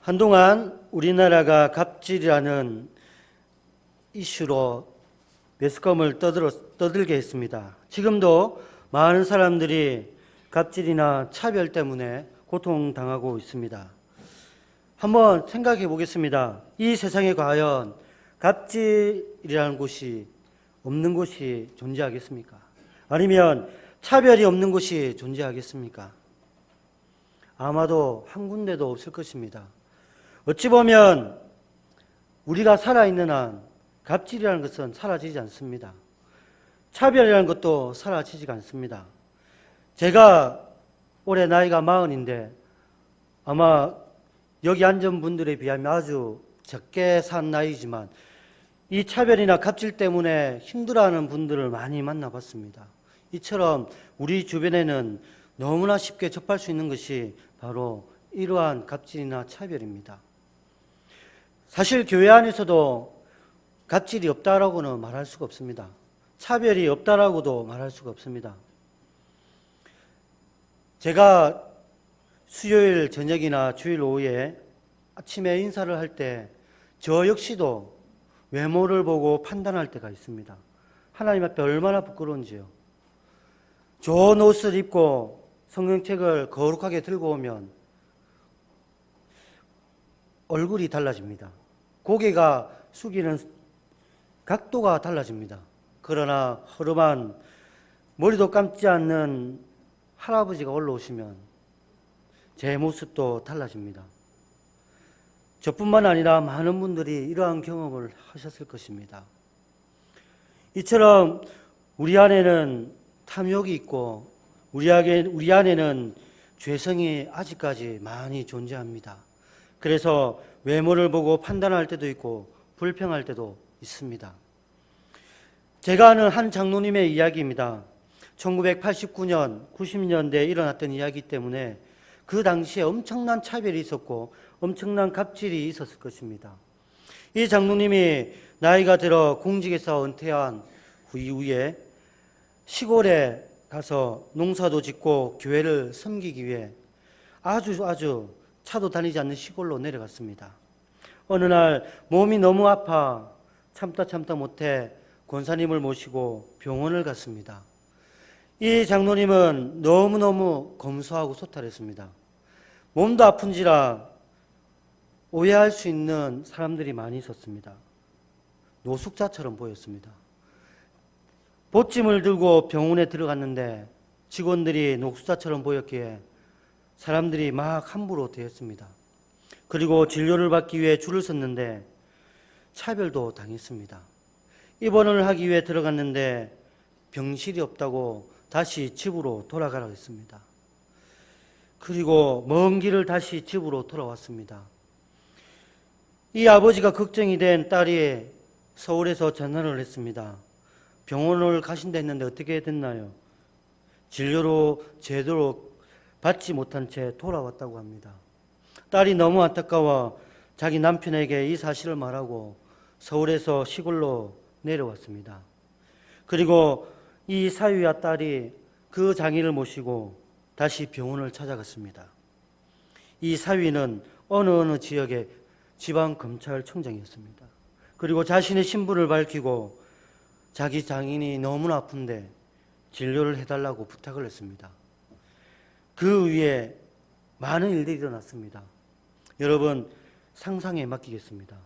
한동안 우리나라가 갑질이라는 이슈로 매스컴을 떠들게 했습니다. 지금도 많은 사람들이 갑질이나 차별 때문에 고통당하고 있습니다. 한번 생각해 보겠습니다. 이 세상에 과연 갑질이라는 곳이 없는 곳이 존재하겠습니까? 아니면 차별이 없는 곳이 존재하겠습니까? 아마도 한 군데도 없을 것입니다. 어찌 보면 우리가 살아있는 한 갑질이라는 것은 사라지지 않습니다. 차별이라는 것도 사라지지가 않습니다. 제가 올해 나이가 40인데 아마 여기 앉은 분들에 비하면 아주 적게 산 나이지만 이 차별이나 갑질 때문에 힘들어하는 분들을 많이 만나봤습니다. 이처럼 우리 주변에는 너무나 쉽게 접할 수 있는 것이 바로 이러한 갑질이나 차별입니다. 사실 교회 안에서도 갑질이 없다라고는 말할 수가 없습니다. 차별이 없다라고도 말할 수가 없습니다. 제가 수요일 저녁이나 주일 오후에 아침에 인사를 할 때 저 역시도 외모를 보고 판단할 때가 있습니다. 하나님 앞에 얼마나 부끄러운지요. 좋은 옷을 입고 성경책을 거룩하게 들고 오면 얼굴이 달라집니다. 고개가 숙이는 각도가 달라집니다. 그러나 허름한 머리도 감지 않는 할아버지가 올라오시면 제 모습도 달라집니다. 저뿐만 아니라 많은 분들이 이러한 경험을 하셨을 것입니다. 이처럼 우리 안에는 탐욕이 있고 우리 안에는 죄성이 아직까지 많이 존재합니다. 그래서 외모를 보고 판단할 때도 있고 불평할 때도 있습니다. 제가 아는 한 장로님의 이야기입니다. 1989년, 90년대에 일어났던 이야기 때문에 그 당시에 엄청난 차별이 있었고 엄청난 갑질이 있었을 것입니다. 이 장로님이 나이가 들어 공직에서 은퇴한 이후에 시골에 가서 농사도 짓고 교회를 섬기기 위해 아주 차도 다니지 않는 시골로 내려갔습니다. 어느 날 몸이 너무 아파 참다 못해 권사님을 모시고 병원을 갔습니다. 이 장로님은 너무너무 검소하고 소탈했습니다. 몸도 아픈지라 오해할 수 있는 사람들이 많이 있었습니다. 노숙자처럼 보였습니다. 보찜을 들고 병원에 들어갔는데 직원들이 노숙자처럼 보였기에 사람들이 막 함부로 대했습니다. 그리고 진료를 받기 위해 줄을 섰는데 차별도 당했습니다. 입원을 하기 위해 들어갔는데 병실이 없다고 다시 집으로 돌아가라고 했습니다. 그리고 먼 길을 다시 집으로 돌아왔습니다. 이 아버지가 걱정이 된 딸이 서울에서 전화를 했습니다. 병원을 가신다 했는데 어떻게 됐나요? 진료로 제대로 받지 못한 채 돌아왔다고 합니다. 딸이 너무 안타까워 자기 남편에게 이 사실을 말하고 서울에서 시골로 내려왔습니다. 그리고 이 사위와 딸이 그 장인을 모시고 다시 병원을 찾아갔습니다. 이 사위는 어느 지역의 지방검찰청장이었습니다. 그리고 자신의 신분을 밝히고 자기 장인이 너무나 아픈데 진료를 해달라고 부탁을 했습니다. 그 위에 많은 일들이 일어났습니다. 여러분 상상에 맡기겠습니다.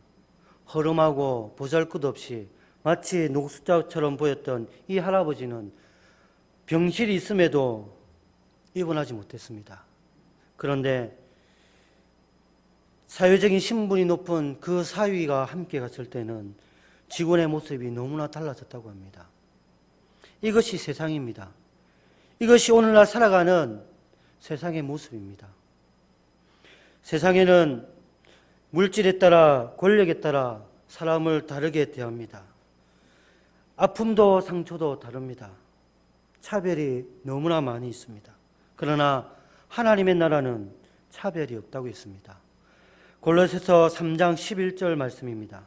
허름하고 보잘것없이 마치 노숙자처럼 보였던 이 할아버지는 병실이 있음에도 입원하지 못했습니다. 그런데 사회적인 신분이 높은 그 사위가 함께 갔을 때는 직원의 모습이 너무나 달라졌다고 합니다. 이것이 세상입니다. 이것이 오늘날 살아가는 세상의 모습입니다. 세상에는 물질에 따라 권력에 따라 사람을 다르게 대합니다. 아픔도 상처도 다릅니다. 차별이 너무나 많이 있습니다. 그러나 하나님의 나라는 차별이 없다고 했습니다. 골로새서 3장 11절 말씀입니다.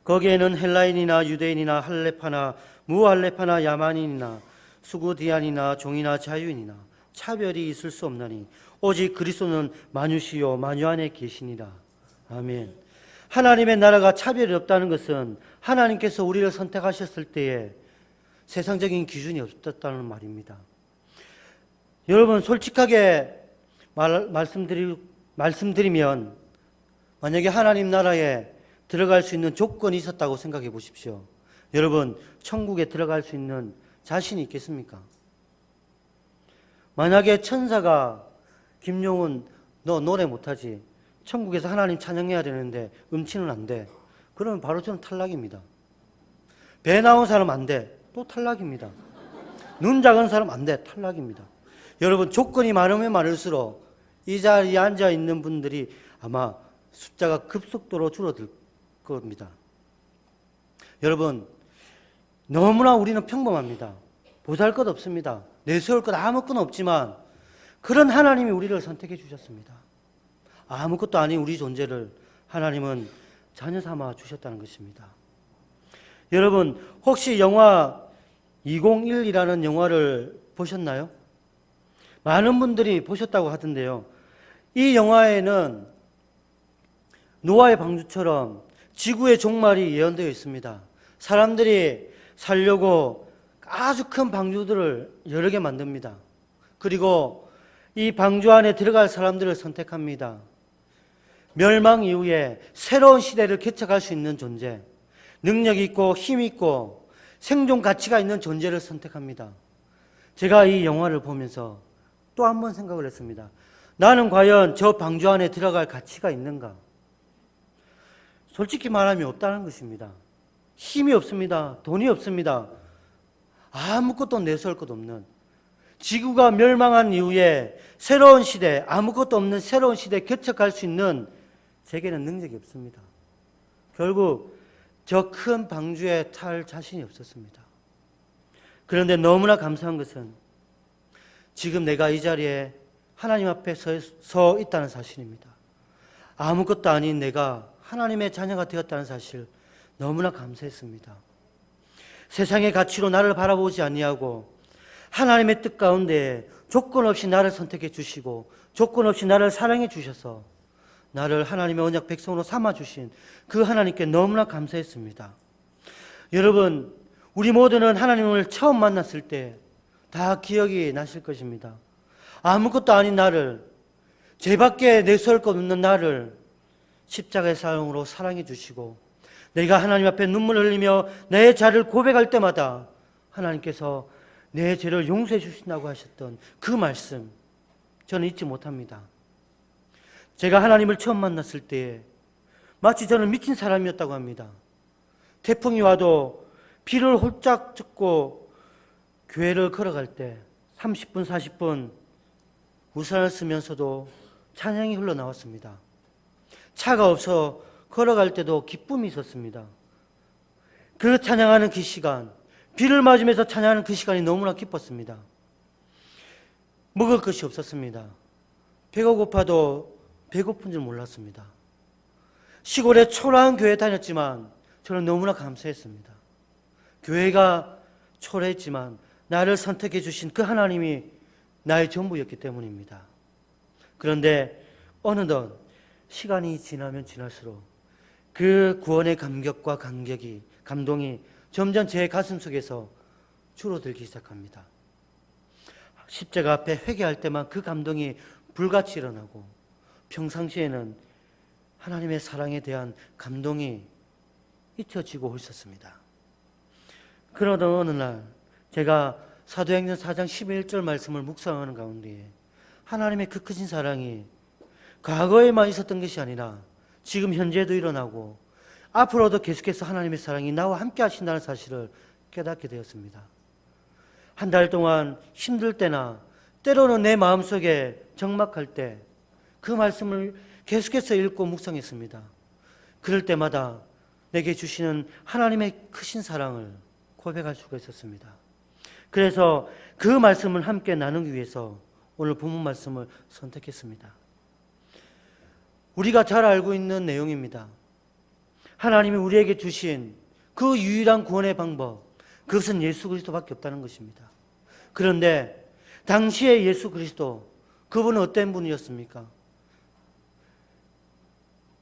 거기에는 헬라인이나 유대인이나 할레파나 무할레파나 야만인이나 수구디안이나 종이나 자유인이나 차별이 있을 수 없나니 오직 그리스도는 만유시요 만유 안에 계시니라. 아멘. 하나님의 나라가 차별이 없다는 것은 하나님께서 우리를 선택하셨을 때에 세상적인 기준이 없었다는 말입니다. 여러분 솔직하게 말씀드리면 만약에 하나님 나라에 들어갈 수 있는 조건이 있었다고 생각해 보십시오. 여러분 천국에 들어갈 수 있는 자신이 있겠습니까? 만약에 천사가 김용훈 너 노래 못하지, 천국에서 하나님 찬양해야 되는데 음치는 안 돼, 그러면 바로 저는 탈락입니다. 배 나온 사람 안 돼, 또 탈락입니다. 눈 작은 사람 안 돼, 탈락입니다. 여러분 조건이 많으면 많을수록 이 자리에 앉아 있는 분들이 아마 숫자가 급속도로 줄어들 겁니다. 여러분 너무나 우리는 평범합니다. 보잘것 없습니다. 내세울 것 아무것도 없지만 그런 하나님이 우리를 선택해 주셨습니다. 아무것도 아닌 우리 존재를 하나님은 자녀 삼아 주셨다는 것입니다. 여러분 혹시 영화 2001이라는 영화를 보셨나요? 많은 분들이 보셨다고 하던데요. 이 영화에는 노아의 방주처럼 지구의 종말이 예언되어 있습니다. 사람들이 살려고 아주 큰 방주들을 여러 개 만듭니다. 그리고 이 방주 안에 들어갈 사람들을 선택합니다. 멸망 이후에 새로운 시대를 개척할 수 있는 존재, 능력 있고 힘 있고 생존 가치가 있는 존재를 선택합니다. 제가 이 영화를 보면서 또 한 번 생각을 했습니다. 나는 과연 저 방주 안에 들어갈 가치가 있는가? 솔직히 말하면 없다는 것입니다. 힘이 없습니다. 돈이 없습니다. 아무것도 내세울 것 없는, 지구가 멸망한 이후에 새로운 시대, 아무것도 없는 새로운 시대에 개척할 수 있는 제게는 능력이 없습니다. 결국 저 큰 방주에 탈 자신이 없었습니다. 그런데 너무나 감사한 것은 지금 내가 이 자리에 하나님 앞에 서 있다는 사실입니다. 아무것도 아닌 내가 하나님의 자녀가 되었다는 사실 너무나 감사했습니다. 세상의 가치로 나를 바라보지 아니하고 하나님의 뜻 가운데 조건 없이 나를 선택해 주시고 조건 없이 나를 사랑해 주셔서 나를 하나님의 언약 백성으로 삼아 주신 그 하나님께 너무나 감사했습니다. 여러분 우리 모두는 하나님을 처음 만났을 때 다 기억이 나실 것입니다. 아무것도 아닌 나를, 죄밖에 내세울 것 없는 나를 십자가의 사랑으로 사랑해 주시고 내가 하나님 앞에 눈물을 흘리며 내 죄를 고백할 때마다 하나님께서 내 죄를 용서해 주신다고 하셨던 그 말씀 저는 잊지 못합니다. 제가 하나님을 처음 만났을 때 마치 저는 미친 사람이었다고 합니다. 태풍이 와도 비를 홀짝 쫓고 교회를 걸어갈 때 30분 40분 우산을 쓰면서도 찬양이 흘러나왔습니다. 차가 없어 걸어갈 때도 기쁨이 있었습니다. 그 찬양하는 그 시간, 비를 맞으면서 찬양하는 그 시간이 너무나 기뻤습니다. 먹을 것이 없었습니다. 배가 고파도 배고픈 줄 몰랐습니다. 시골에 초라한 교회에 다녔지만 저는 너무나 감사했습니다. 교회가 초라했지만 나를 선택해 주신 그 하나님이 나의 전부였기 때문입니다. 그런데 어느덧 시간이 지나면 지날수록 그 구원의 감격과 감동이 점점 제 가슴 속에서 줄어들기 시작합니다. 십자가 앞에 회개할 때만 그 감동이 불같이 일어나고 평상시에는 하나님의 사랑에 대한 감동이 잊혀지고 있었습니다. 그러던 어느 날 제가 사도행전 4장 11절 말씀을 묵상하는 가운데 하나님의 그 크신 사랑이 과거에만 있었던 것이 아니라 지금 현재도 일어나고 앞으로도 계속해서 하나님의 사랑이 나와 함께 하신다는 사실을 깨닫게 되었습니다. 한 달 동안 힘들 때나 때로는 내 마음속에 적막할 때 그 말씀을 계속해서 읽고 묵상했습니다. 그럴 때마다 내게 주시는 하나님의 크신 사랑을 고백할 수가 있었습니다. 그래서 그 말씀을 함께 나누기 위해서 오늘 본문 말씀을 선택했습니다. 우리가 잘 알고 있는 내용입니다. 하나님이 우리에게 주신 그 유일한 구원의 방법, 그것은 예수 그리스도밖에 없다는 것입니다. 그런데 당시의 예수 그리스도, 그분은 어떤 분이었습니까?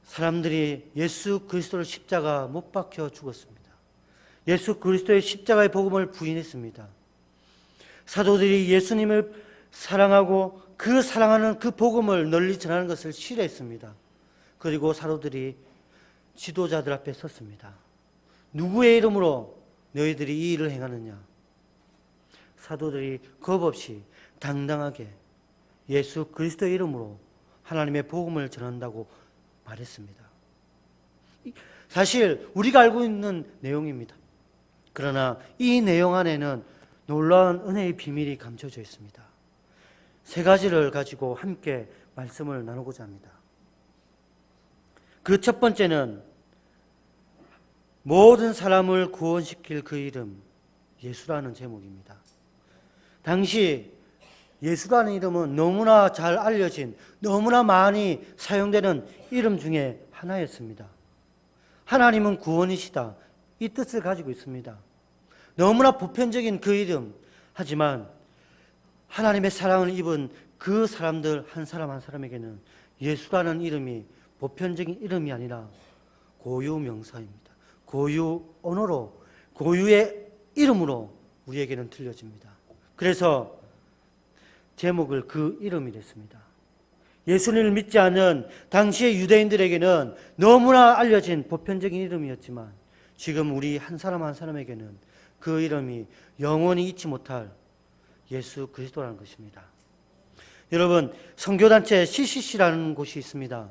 사람들이 예수 그리스도를 십자가 못 박혀 죽었습니다. 예수 그리스도의 십자가의 복음을 부인했습니다. 사도들이 예수님을 사랑하고 그 사랑하는 그 복음을 널리 전하는 것을 싫어했습니다. 그리고 사도들이 지도자들 앞에 섰습니다. 누구의 이름으로 너희들이 이 일을 행하느냐? 사도들이 겁없이 당당하게 예수 그리스도의 이름으로 하나님의 복음을 전한다고 말했습니다. 사실 우리가 알고 있는 내용입니다. 그러나 이 내용 안에는 놀라운 은혜의 비밀이 감춰져 있습니다. 세 가지를 가지고 함께 말씀을 나누고자 합니다. 그 첫 번째는 모든 사람을 구원시킬 그 이름, 예수라는 제목입니다. 당시 예수라는 이름은 너무나 잘 알려진, 너무나 많이 사용되는 이름 중에 하나였습니다. 하나님은 구원이시다, 이 뜻을 가지고 있습니다. 너무나 보편적인 그 이름, 하지만 하나님의 사랑을 입은 그 사람들 한 사람 한 사람에게는 예수라는 이름이 보편적인 이름이 아니라 고유 명사입니다. 고유 언어로, 고유의 이름으로 우리에게는 들려집니다. 그래서 제목을 그 이름이 됐습니다. 예수님을 믿지 않은 당시의 유대인들에게는 너무나 알려진 보편적인 이름이었지만 지금 우리 한 사람 한 사람에게는 그 이름이 영원히 잊지 못할 예수 그리스도라는 것입니다. 여러분, 선교단체 CCC라는 곳이 있습니다.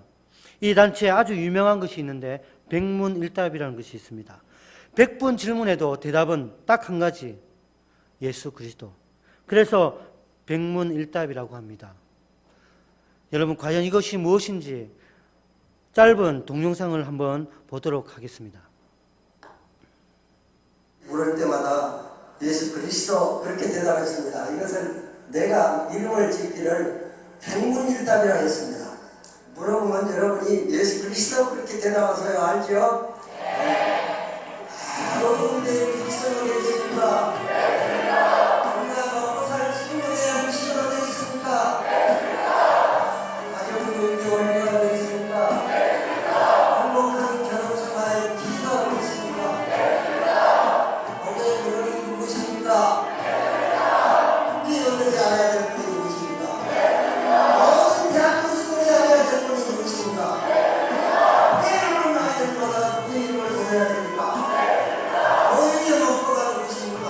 이 단체에 아주 유명한 것이 있는데 백문일답이라는 것이 있습니다. 100분 질문에도 대답은 딱 한 가지, 예수 그리스도. 그래서 백문일답이라고 합니다. 여러분, 과연 이것이 무엇인지 짧은 동영상을 한번 보도록 하겠습니다. 물을 때마다 예수 그리스도 그렇게 대답했습니다. 이것은 내가 이름을 짓기를 백문일답이라고 했습니다. 물어보면 여러분이 예수 그리스도 그렇게 대답하세요. 알죠? 여러분이 그리스도가 되겠습니까? 우리가 먹고 살 친구에 그리스도가 되겠습니까? 가정이 올려가 되겠습니까? 행복한 결혼생활에 기도가 되겠습니까? 어제 그러니 누구십니까? 믿어들지 않아야 될 분이 누구십니까? 모든 대학교 수업에 알아야 될 분이 누구십니까? 이름을 나야 될 거다 그 이름을 보내야 됩니까? 너에게 목표가 누구십니까?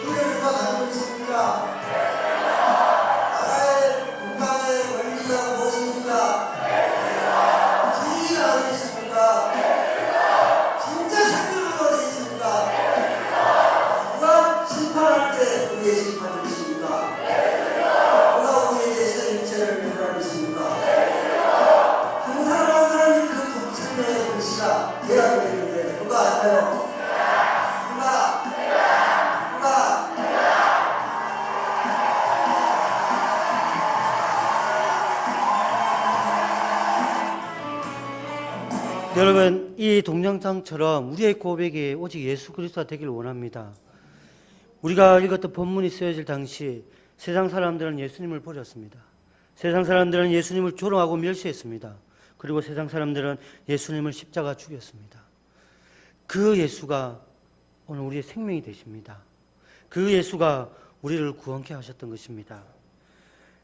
이름을 가지고 있습니까? 나라의 국가의 원리가 무엇입니까? 진리가 어디 있습니까? 진짜 생명은 어디 있습니까? 누가 심판할 때 우리의 심판을 있습니까? 누가 우리에게 생체를 유발하십니까? 한 사람 한 사람이 그 생명의 불씨가 돼야 되는데 누가 알아요? 누가? 여러분, 이 동영상처럼 우리의 고백이 오직 예수 그리스도가 되길 원합니다. 우리가 읽었던 본문이 쓰여질 당시 세상 사람들은 예수님을 버렸습니다. 세상 사람들은 예수님을 조롱하고 멸시했습니다. 그리고 세상 사람들은 예수님을 십자가 죽였습니다. 그 예수가 오늘 우리의 생명이 되십니다. 그 예수가 우리를 구원케 하셨던 것입니다.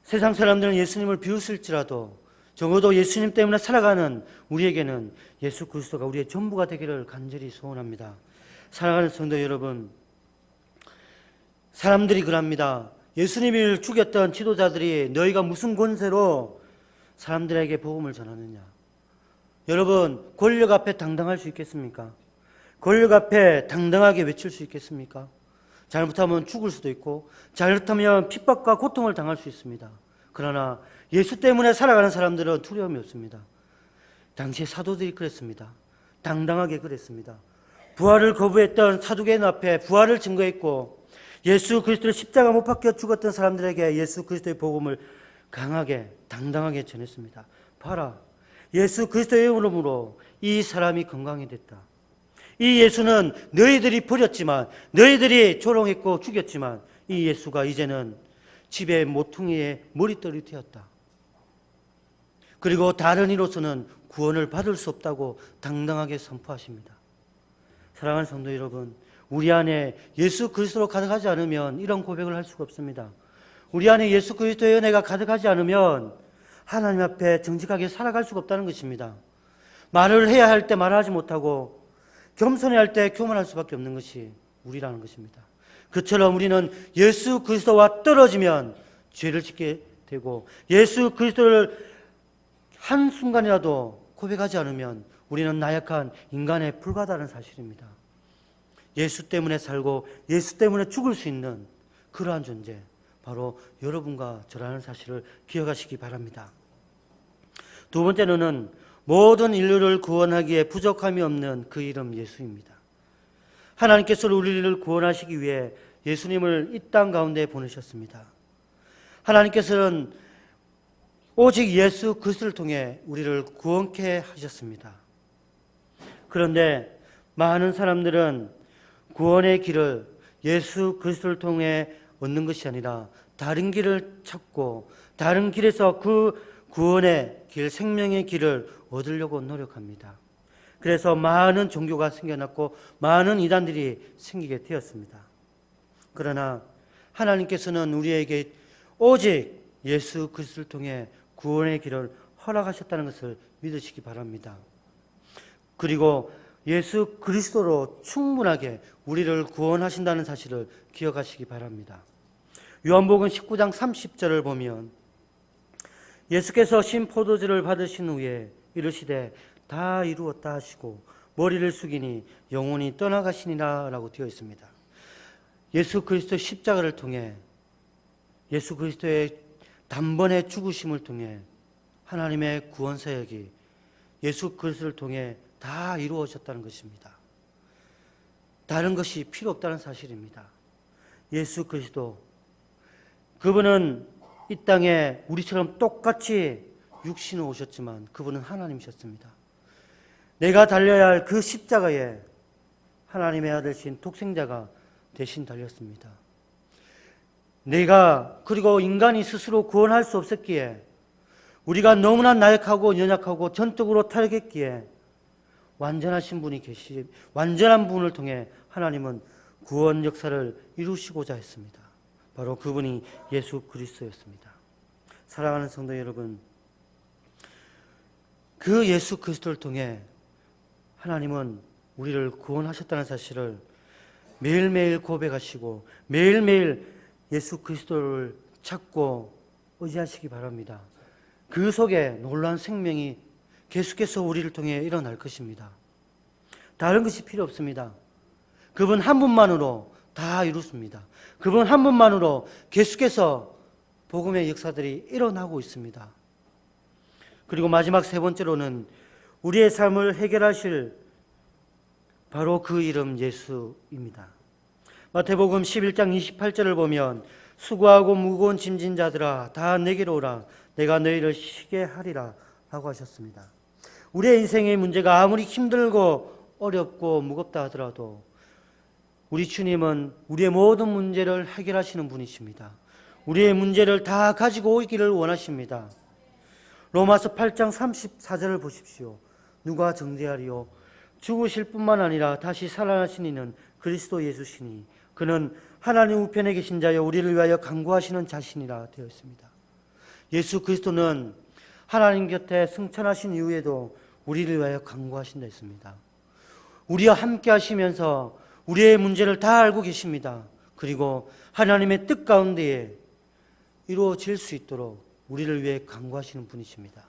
세상 사람들은 예수님을 비웃을지라도 적어도 예수님 때문에 살아가는 우리에게는 예수 그리스도가 우리의 전부가 되기를 간절히 소원합니다. 사랑하는 성도 여러분, 사람들이 그럽니다. 예수님을 죽였던 지도자들이 너희가 무슨 권세로 사람들에게 복음을 전하느냐? 여러분, 권력 앞에 당당할 수 있겠습니까? 권력 앞에 당당하게 외칠 수 있겠습니까? 잘못하면 죽을 수도 있고 잘못하면 핍박과 고통을 당할 수 있습니다. 그러나 예수 때문에 살아가는 사람들은 두려움이 없습니다. 당시에 사도들이 그랬습니다. 당당하게 그랬습니다. 부활을 거부했던 사두개인 앞에 부활을 증거했고 예수 그리스도를 십자가 못 박혀 죽었던 사람들에게 예수 그리스도의 복음을 강하게 당당하게 전했습니다. 봐라, 예수 그리스도의 이름으로 이 사람이 건강이 됐다. 이 예수는 너희들이 버렸지만, 너희들이 조롱했고 죽였지만 이 예수가 이제는 집의 모퉁이의 머릿돌이 되었다. 그리고 다른 이로서는 구원을 받을 수 없다고 당당하게 선포하십니다. 사랑하는 성도 여러분, 우리 안에 예수 그리스도로 가득하지 않으면 이런 고백을 할 수가 없습니다. 우리 안에 예수 그리스도의 은혜가 가득하지 않으면 하나님 앞에 정직하게 살아갈 수가 없다는 것입니다. 말을 해야 할 때 말하지 못하고 겸손해야 할 때 교만할 수밖에 없는 것이 우리라는 것입니다. 그처럼 우리는 예수 그리스도와 떨어지면 죄를 짓게 되고, 예수 그리스도를 한순간이라도 고백하지 않으면 우리는 나약한 인간에 불과하다는 사실입니다. 예수 때문에 살고 예수 때문에 죽을 수 있는 그러한 존재, 바로 여러분과 저라는 사실을 기억하시기 바랍니다. 두 번째로는 모든 인류를 구원하기에 부족함이 없는 그 이름 예수입니다. 하나님께서 우리를 구원하시기 위해 예수님을 이 땅 가운데 보내셨습니다. 하나님께서는 오직 예수 그리스도를 통해 우리를 구원케 하셨습니다. 그런데 많은 사람들은 구원의 길을 예수 그리스도를 통해 얻는 것이 아니라 다른 길을 찾고 다른 길에서 그 구원의 길, 생명의 길을 얻으려고 노력합니다. 그래서 많은 종교가 생겨났고 많은 이단들이 생기게 되었습니다. 그러나 하나님께서는 우리에게 오직 예수 그리스도를 통해 구원의 길을 허락하셨다는 것을 믿으시기 바랍니다. 그리고 예수 그리스도로 충분하게 우리를 구원하신다는 사실을 기억하시기 바랍니다. 요한복음 19장 30절을 보면 예수께서 신 포도주를 받으신 후에 이르시되 다 이루었다 하시고 머리를 숙이니 영혼이 떠나가시니라 라고 되어 있습니다. 예수 그리스도의 십자가를 통해, 예수 그리스도의 단번에 죽으심을 통해 하나님의 구원 사역이 예수 그리스도를 통해 다 이루어졌다는 것입니다. 다른 것이 필요 없다는 사실입니다. 예수 그리스도, 그분은 이 땅에 우리처럼 똑같이 육신으로 오셨지만 그분은 하나님이셨습니다. 내가 달려야 할 그 십자가에 하나님의 아들신 독생자가 대신 달렸습니다. 내가, 그리고 인간이 스스로 구원할 수 없었기에, 우리가 너무나 나약하고 연약하고 전적으로 타락했기에 완전하신 분이 완전한 분을 통해 하나님은 구원 역사를 이루시고자 했습니다. 바로 그분이 예수 그리스도였습니다. 사랑하는 성도 여러분, 그 예수 그리스도를 통해 하나님은 우리를 구원하셨다는 사실을 매일매일 고백하시고 매일매일 예수 그리스도를 찾고 의지하시기 바랍니다. 그 속에 놀라운 생명이 계속해서 우리를 통해 일어날 것입니다. 다른 것이 필요 없습니다. 그분 한 분만으로 다 이루습니다. 그분 한 분만으로 계속해서 복음의 역사들이 일어나고 있습니다. 그리고 마지막 세 번째로는 우리의 삶을 해결하실 바로 그 이름 예수입니다. 마태복음 11장 28절을 보면 수고하고 무거운 짐진 자들아 다 내게로 오라 내가 너희를 쉬게 하리라 라고 하셨습니다. 우리의 인생의 문제가 아무리 힘들고 어렵고 무겁다 하더라도 우리 주님은 우리의 모든 문제를 해결하시는 분이십니다. 우리의 문제를 다 가지고 오기를 원하십니다. 로마서 8장 34절을 보십시오. 누가 정죄하리요? 죽으실 뿐만 아니라 다시 살아나신 이는 그리스도 예수시니 그는 하나님 우편에 계신 자여 우리를 위하여 간구하시는 자신이라 되어 있습니다. 예수 그리스도는 하나님 곁에 승천하신 이후에도 우리를 위하여 간구하신다 했습니다. 우리와 함께 하시면서 우리의 문제를 다 알고 계십니다. 그리고 하나님의 뜻 가운데에 이루어질 수 있도록 우리를 위해 간구하시는 분이십니다.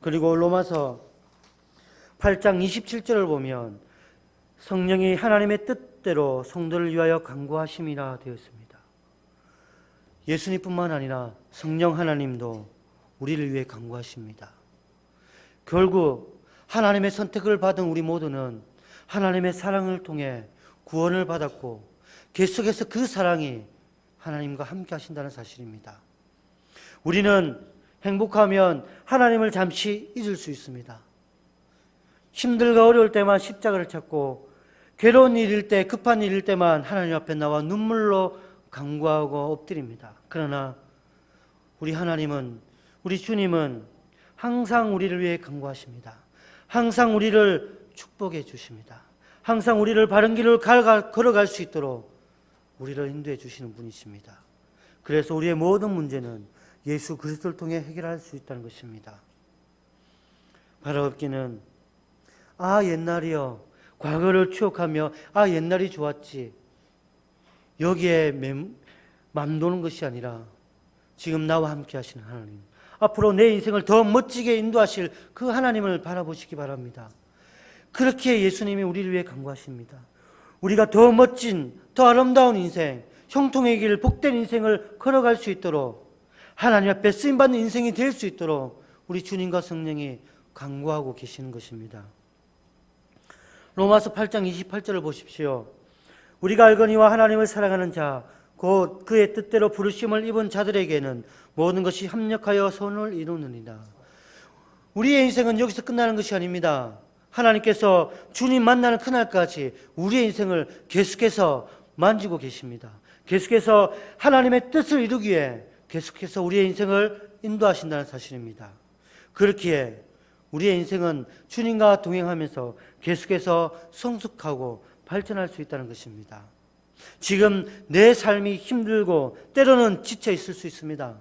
그리고 로마서 8장 27절을 보면 성령이 하나님의 뜻대로 성도를 위하여 간구하심이라 되어 있습니다. 예수님뿐만 아니라 성령 하나님도 우리를 위해 간구하십니다. 결국 하나님의 선택을 받은 우리 모두는 하나님의 사랑을 통해 구원을 받았고 계속해서 그 사랑이 하나님과 함께 하신다는 사실입니다. 우리는 행복하면 하나님을 잠시 잊을 수 있습니다. 힘들고 어려울 때만 십자가를 찾고 괴로운 일일 때, 급한 일일 때만 하나님 앞에 나와 눈물로 간구하고 엎드립니다. 그러나 우리 하나님은, 우리 주님은 항상 우리를 위해 간구하십니다. 항상 우리를 축복해 주십니다. 항상 우리를 바른 길을 걸어갈 수 있도록 우리를 인도해 주시는 분이십니다. 그래서 우리의 모든 문제는 예수 그리스도를 통해 해결할 수 있다는 것입니다. 바라옵기는 옛날이여, 과거를 추억하며 옛날이 좋았지, 여기에 맘도는 것이 아니라 지금 나와 함께 하시는 하나님, 앞으로 내 인생을 더 멋지게 인도하실 그 하나님을 바라보시기 바랍니다. 그렇게 예수님이 우리를 위해 간구하십니다. 우리가 더 멋진, 더 아름다운 인생, 형통의 길, 복된 인생을 걸어갈 수 있도록, 하나님 앞에 쓰임받는 인생이 될 수 있도록 우리 주님과 성령이 간구하고 계시는 것입니다. 로마서 8장 28절을 보십시오. 우리가 알거니와 하나님을 사랑하는 자, 곧 그의 뜻대로 부르심을 입은 자들에게는 모든 것이 합력하여 선을 이루느니라. 우리의 인생은 여기서 끝나는 것이 아닙니다. 하나님께서 주님 만나는 그날까지 우리의 인생을 계속해서 만지고 계십니다. 계속해서 하나님의 뜻을 이루기 위해 계속해서 우리의 인생을 인도하신다는 사실입니다. 그렇기에 우리의 인생은 주님과 동행하면서 계속해서 성숙하고 발전할 수 있다는 것입니다. 지금 내 삶이 힘들고 때로는 지쳐 있을 수 있습니다.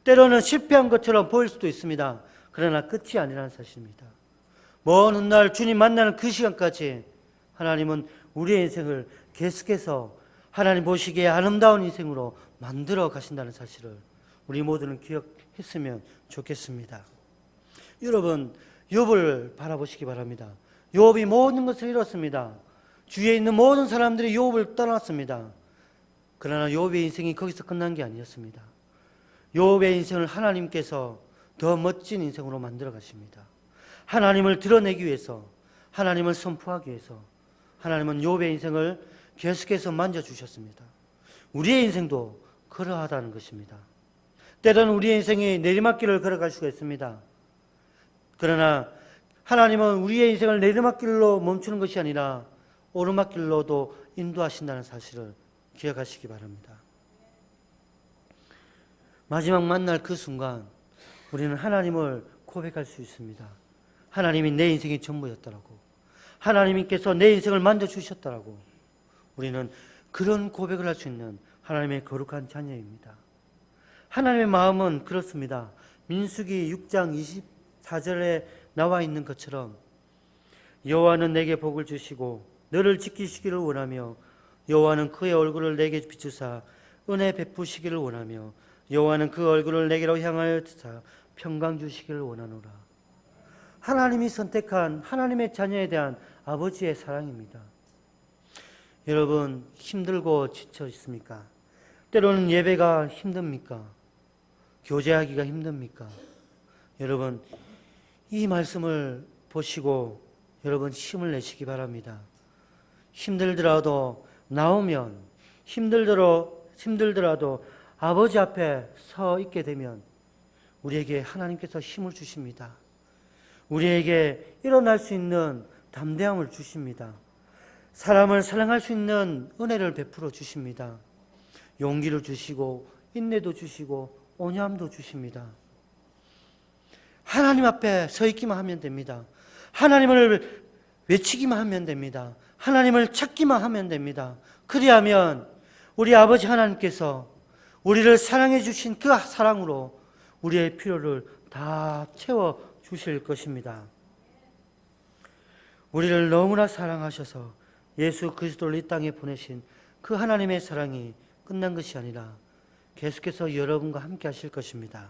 때로는 실패한 것처럼 보일 수도 있습니다. 그러나 끝이 아니라는 사실입니다. 먼 훗날 주님 만나는 그 시간까지 하나님은 우리의 인생을 계속해서 하나님 보시기에 아름다운 인생으로 만들어 가신다는 사실을 우리 모두는 기억했으면 좋겠습니다. 여러분, 욥을 바라보시기 바랍니다. 욥이 모든 것을 잃었습니다. 주위에 있는 모든 사람들이 욥을 떠났습니다. 그러나 욥의 인생이 거기서 끝난 게 아니었습니다. 욥의 인생을 하나님께서 더 멋진 인생으로 만들어 가십니다. 하나님을 드러내기 위해서, 하나님을 선포하기 위해서 하나님은 욥의 인생을 계속해서 만져주셨습니다. 우리의 인생도 그러하다는 것입니다. 때로는 우리의 인생이 내리막길을 걸어갈 수가 있습니다. 그러나 하나님은 우리의 인생을 내리막길로 멈추는 것이 아니라 오르막길로도 인도하신다는 사실을 기억하시기 바랍니다. 마지막 만날 그 순간 우리는 하나님을 고백할 수 있습니다. 하나님이 내 인생의 전부였더라고. 하나님께서 내 인생을 만져주셨더라고. 우리는 그런 고백을 할 수 있는 하나님의 거룩한 자녀입니다. 하나님의 마음은 그렇습니다. 민수기 6장 24절에 나와 있는 것처럼 여호와는 내게 복을 주시고 너를 지키시기를 원하며 여호와는 그의 얼굴을 내게 비추사 은혜 베푸시기를 원하며 여호와는 그 얼굴을 내게로 향하여 드사 평강 주시기를 원하노라. 하나님이 선택한 하나님의 자녀에 대한 아버지의 사랑입니다. 여러분, 힘들고 지쳐 있습니까? 때로는 예배가 힘듭니까? 교제하기가 힘듭니까? 여러분, 이 말씀을 보시고 여러분 힘을 내시기 바랍니다. 힘들더라도 나오면, 힘들더라도 아버지 앞에 서 있게 되면 우리에게 하나님께서 힘을 주십니다. 우리에게 일어날 수 있는 담대함을 주십니다. 사람을 사랑할 수 있는 은혜를 베풀어 주십니다. 용기를 주시고 인내도 주시고 온유함도 주십니다. 하나님 앞에 서 있기만 하면 됩니다. 하나님을 외치기만 하면 됩니다. 하나님을 찾기만 하면 됩니다. 그리하면 우리 아버지 하나님께서 우리를 사랑해 주신 그 사랑으로 우리의 필요를 다 채워 주실 것입니다. 우리를 너무나 사랑하셔서 예수 그리스도를 이 땅에 보내신 그 하나님의 사랑이 끝난 것이 아니라 계속해서 여러분과 함께 하실 것입니다.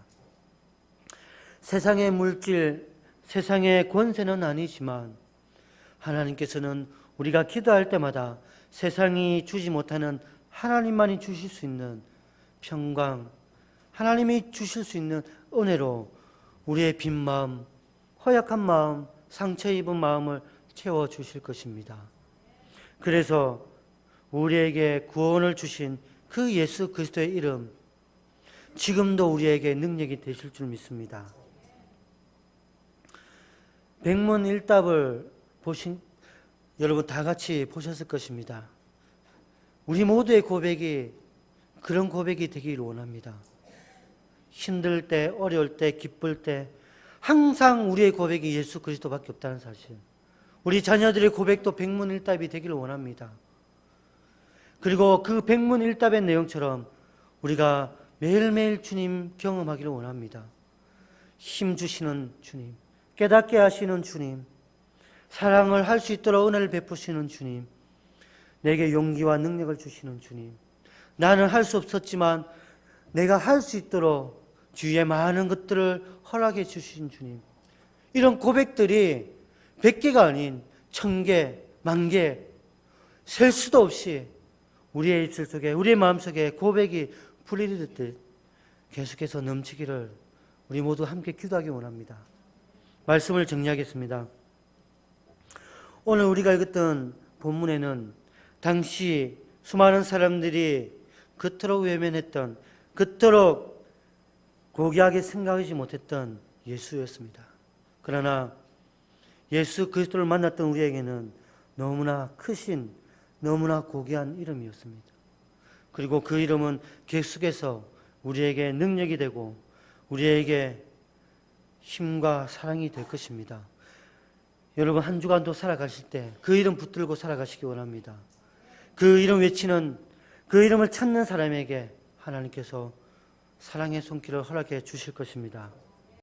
세상의 물질, 세상의 권세는 아니지만 하나님께서는 우리가 기도할 때마다 세상이 주지 못하는 하나님만이 주실 수 있는 평강, 하나님이 주실 수 있는 은혜로 우리의 빈 마음, 허약한 마음, 상처 입은 마음을 채워주실 것입니다. 그래서 우리에게 구원을 주신 그 예수 그리스도의 이름, 지금도 우리에게 능력이 되실 줄 믿습니다. 백문일답을 여러분 다 같이 보셨을 것입니다. 우리 모두의 고백이 그런 고백이 되기를 원합니다. 힘들 때, 어려울 때, 기쁠 때 항상 우리의 고백이 예수 그리스도밖에 없다는 사실. 우리 자녀들의 고백도 백문일답이 되기를 원합니다. 그리고 그 백문일답의 내용처럼 우리가 매일매일 주님 경험하기를 원합니다. 힘 주시는 주님, 깨닫게 하시는 주님, 사랑을 할 수 있도록 은혜를 베푸시는 주님, 내게 용기와 능력을 주시는 주님, 나는 할 수 없었지만 내가 할 수 있도록 주위에 많은 것들을 허락해 주신 주님. 이런 고백들이 100개가 아닌 1000개, 10,000개, 셀 수도 없이 우리의 입술 속에, 우리의 마음속에 고백이 풀리듯 계속해서 넘치기를 우리 모두 함께 기도하기 원합니다. 말씀을 정리하겠습니다. 오늘 우리가 읽었던 본문에는 당시 수많은 사람들이 그토록 외면했던, 그토록 고귀하게 생각하지 못했던 예수였습니다. 그러나 예수 그리스도를 만났던 우리에게는 너무나 크신, 너무나 고귀한 이름이었습니다. 그리고 그 이름은 계속해서 우리에게 능력이 되고 우리에게 힘과 사랑이 될 것입니다. 여러분 한 주간도 살아가실 때 그 이름 붙들고 살아가시기 원합니다. 그 이름 외치는, 그 이름을 찾는 사람에게 하나님께서 사랑의 손길을 허락해 주실 것입니다.